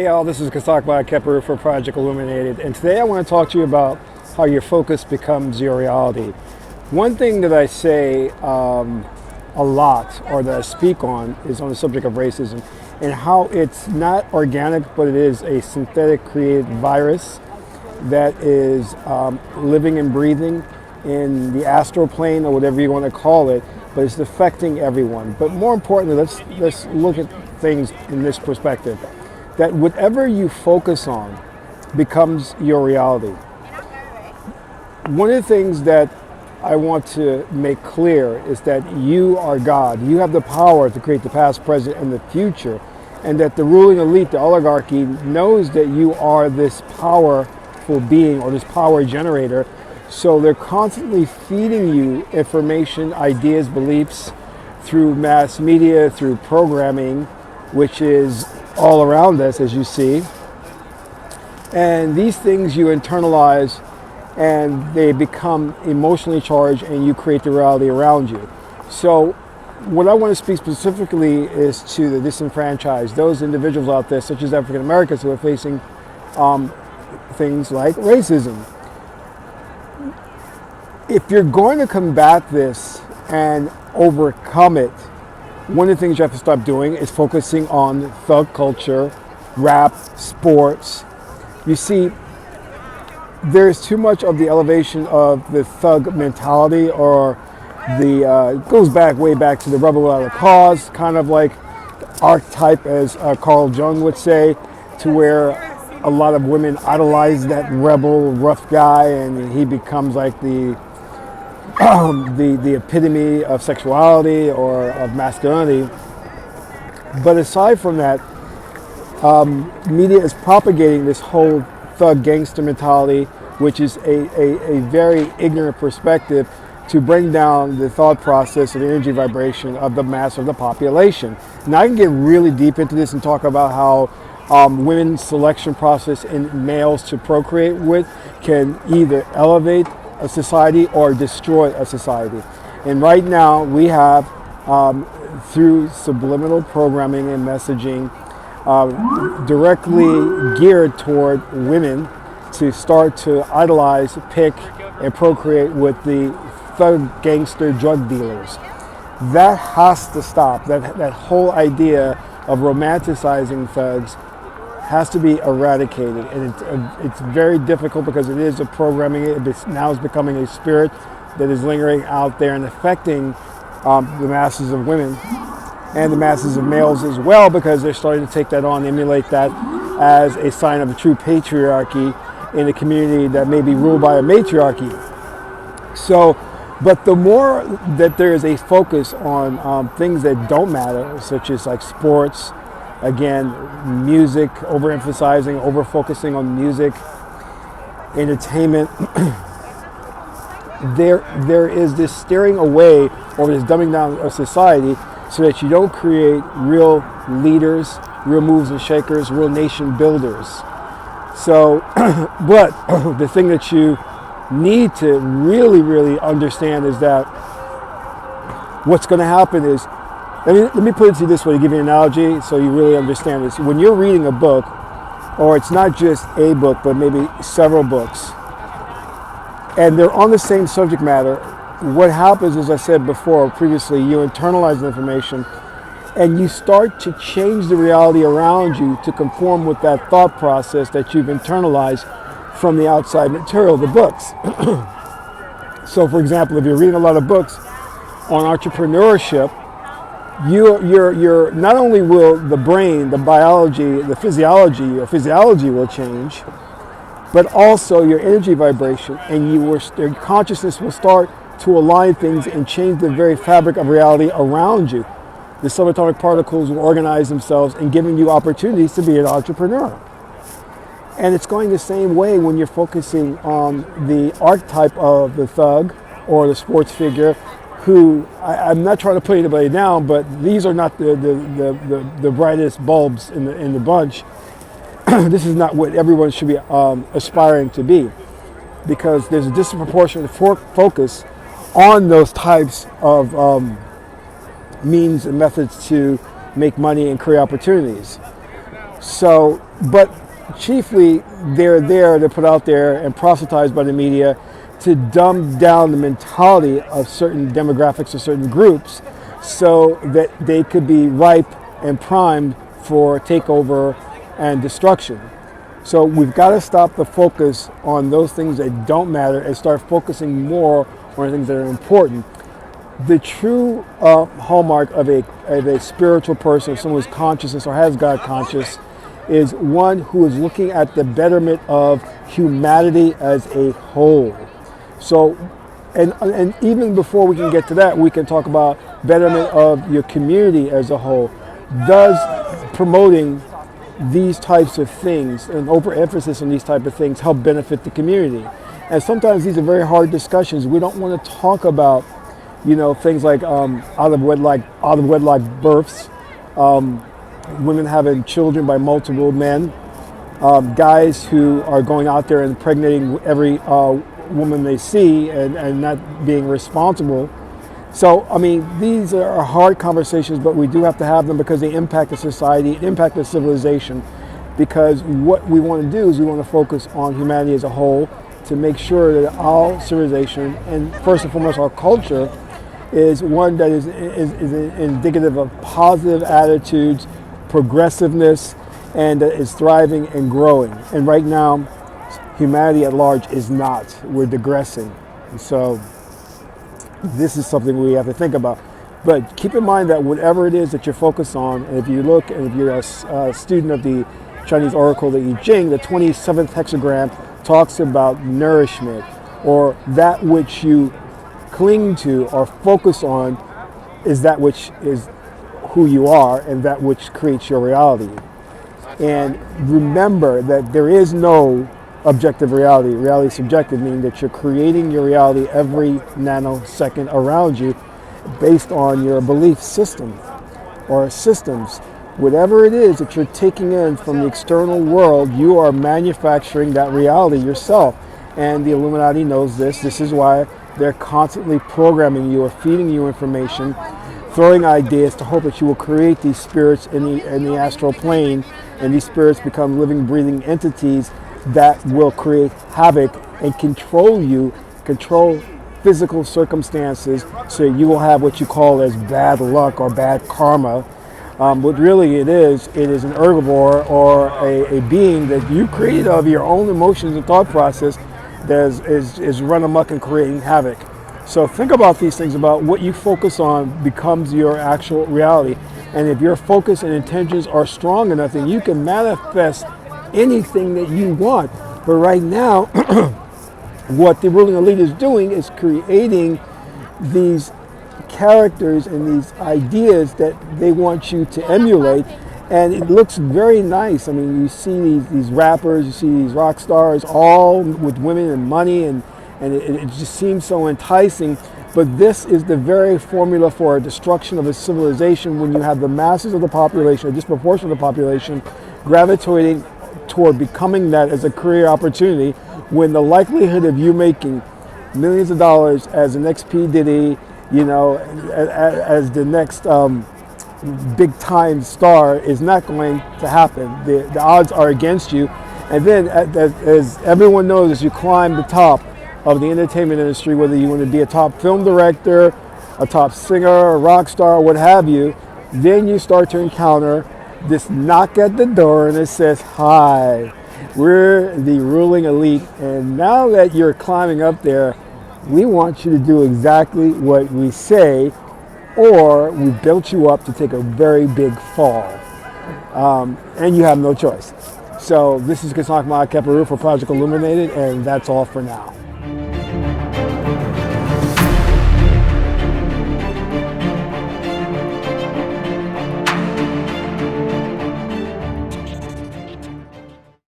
Hey y'all, this is Kasak Keperu for Project Illuminated, and today I want to talk to you about how your focus becomes your reality. One thing that I say a lot, or that I speak on, is on the subject of racism and how it's not organic, but it is a synthetic created virus that is living and breathing in the astral plane, or whatever you want to call it, but it's affecting everyone. But more importantly, let's look at things in this perspective, that whatever you focus on becomes your reality. One of the things that I want to make clear is that you are God. You have the power to create the past, present, and the future, and that the ruling elite, the oligarchy, knows that you are this powerful being or this power generator. So they're constantly feeding you information, ideas, beliefs through mass media, through programming, which is all around us, as you see. And these things you internalize, and they become emotionally charged, and you create the reality around you. So what I want to speak specifically is to the disenfranchised, those individuals out there, such as African Americans, who are facing things like racism. If you're going to combat this and overcome it, one of the things you have to stop doing is focusing on thug culture, rap, sports. You see, there's too much of the elevation of the thug mentality, or it goes back way back to the rebel without a cause, kind of like the archetype, as Carl Jung would say, to where a lot of women idolize that rebel, rough guy, and he becomes like the epitome of sexuality or of masculinity. But aside from that, media is propagating this whole thug gangster mentality, which is a very ignorant perspective to bring down the thought process and the energy vibration of the mass of the population. Now I can get really deep into this and talk about how women's selection process in males to procreate with can either elevate a society or destroy a society. And right now we have, through subliminal programming and messaging, directly geared toward women to start to idolize, pick, and procreate with the thug gangster drug dealers. That has to stop. That whole idea of romanticizing thugs has to be eradicated, and it's very difficult because it is a programming. Now it's becoming a spirit that is lingering out there and affecting the masses of women and the masses of males as well, because they're starting to take that on, emulate that as a sign of a true patriarchy in a community that may be ruled by a matriarchy. So, but the more that there is a focus on things that don't matter, such as like sports, again, music, overemphasizing, over-focusing on music, entertainment, there is this steering away, or this dumbing down of society, so that you don't create real leaders, real movers and shakers, real nation builders. So, but the thing that you need to really, really understand is that what's going to happen is, let me put it to you this way, to give you an analogy so you really understand this. When you're reading a book, or it's not just a book, but maybe several books, and they're on the same subject matter, what happens, as I said before, previously, you internalize the information and you start to change the reality around you to conform with that thought process that you've internalized from the outside material, the books. So, for example, if you're reading a lot of books on entrepreneurship, you're not only will the brain, the biology, the physiology, your physiology will change, but also your energy vibration, and your consciousness will start to align things and change the very fabric of reality around you. The subatomic particles will organize themselves and giving you opportunities to be an entrepreneur. And it's going the same way when you're focusing on the archetype of the thug or the sports figure, who, I'm not trying to put anybody down, but these are not the brightest bulbs in the bunch. This is not what everyone should be aspiring to be, because there's a disproportionate focus on those types of means and methods to make money and create opportunities. So, but chiefly they're there to put out there and proselytized by the media to dumb down the mentality of certain demographics or certain groups so that they could be ripe and primed for takeover and destruction. So we've got to stop the focus on those things that don't matter and start focusing more on things that are important. The true hallmark of a spiritual person, someone who's consciousness or has God conscious, is one who is looking at the betterment of humanity as a whole. So, and even before we can get to that, we can talk about betterment of your community as a whole. Does promoting these types of things and overemphasis on these type of things help benefit the community? And sometimes these are very hard discussions. We don't want to talk about, things like out of wedlock births, women having children by multiple men, guys who are going out there and impregnating every woman they see and not being responsible. So, I mean, these are hard conversations, but we do have to have them because they impact the society, impact the civilization. Because what we want to do is we want to focus on humanity as a whole to make sure that our civilization, and first and foremost our culture, is one that is indicative of positive attitudes, progressiveness, and that is thriving and growing. And right now, humanity at large is not. We're digressing. And so this is something we have to think about. But keep in mind that whatever it is that you're focused on, and if you look, and if you're a student of the Chinese oracle, the I Ching, the 27th hexagram talks about nourishment, or that which you cling to or focus on is that which is who you are and that which creates your reality. And remember that there is no objective reality. Reality is subjective, meaning that you're creating your reality every nanosecond around you based on your belief system or systems. Whatever it is that you're taking in from the external world, you are manufacturing that reality yourself. And the Illuminati knows this. This is why they're constantly programming you or feeding you information, throwing ideas to hope that you will create these spirits in the astral plane, and these spirits become living, breathing entities that will create havoc and control you, control physical circumstances, so you will have what you call as bad luck or bad karma. But really it is an herbivore or a being that you created of your own emotions and thought process that is run amok and creating havoc. So think about these things, about what you focus on becomes your actual reality. And if your focus and intentions are strong enough, then you can manifest anything that you want. But right now, what the ruling elite is doing is creating these characters and these ideas that they want you to emulate. And it looks very nice. I mean, you see these rappers, you see these rock stars, all with women and money, and it just seems so enticing. But this is the very formula for a destruction of a civilization, when you have the masses of the population, a disproportionate of the population, gravitating toward becoming that as a career opportunity, when the likelihood of you making millions of dollars as the next P. Diddy, as the next big time star is not going to happen. The odds are against you. And then as everyone knows, as you climb the top of the entertainment industry, whether you want to be a top film director, a top singer, a rock star, what have you, then you start to encounter this knock at the door and it says, "Hi, we're the ruling elite, and now that you're climbing up there, we want you to do exactly what we say, or we built you up to take a very big fall." And you have no choice. So this is Kasak Keperu for Project Illuminated, and that's all for now.